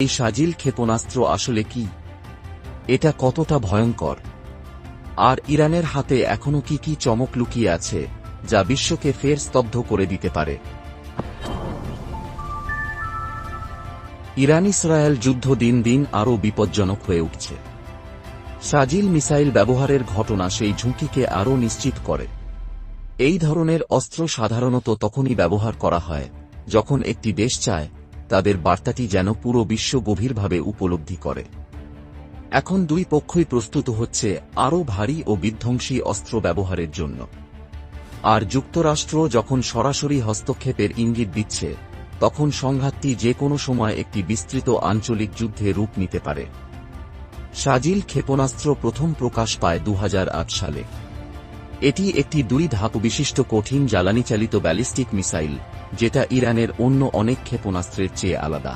এই শাজিল ক্ষেপণাস্ত্র আসলে কি, এটা কতটা ভয়ঙ্কর, আর ইরানের হাতে এখনো কি কি চমক লুকিয়ে আছে যা বিশ্বকে ফের স্তব্ধ করে দিতে পারে। ইরান ইসরায়েল যুদ্ধ দিন দিন আরও বিপজ্জনক হয়ে উঠছে। শাজিল মিসাইল ব্যবহারের ঘটনা সেই ঝুঁকিকে আরও নিশ্চিত করে। এই ধরনের অস্ত্র সাধারণত তখনই ব্যবহার করা হয় যখন একটি দেশ চায় তাদের বার্তাটি যেন পুরো বিশ্ব গভীরভাবে উপলব্ধি করে। এখন দুই পক্ষই প্রস্তুত হচ্ছে আরও ভারী ও বিধ্বংসী অস্ত্র ব্যবহারের জন্য। আর যুক্তরাষ্ট্র যখন সরাসরি হস্তক্ষেপের ইঙ্গিত দিচ্ছে, তখন সংঘাতটি যে কোনো সময় একটি বিস্তৃত আঞ্চলিক যুদ্ধে রূপ নিতে পারে। শাজিল ক্ষেপণাস্ত্র প্রথম প্রকাশ পায় 2008 সালে। এটি একটি 2 ধাপ বিশিষ্ট কঠিন জ্বালানি চালিত ব্যালিস্টিক মিসাইল, যেটা ইরানের অন্য অনেক ক্ষেপণাস্ত্রের চেয়ে আলাদা।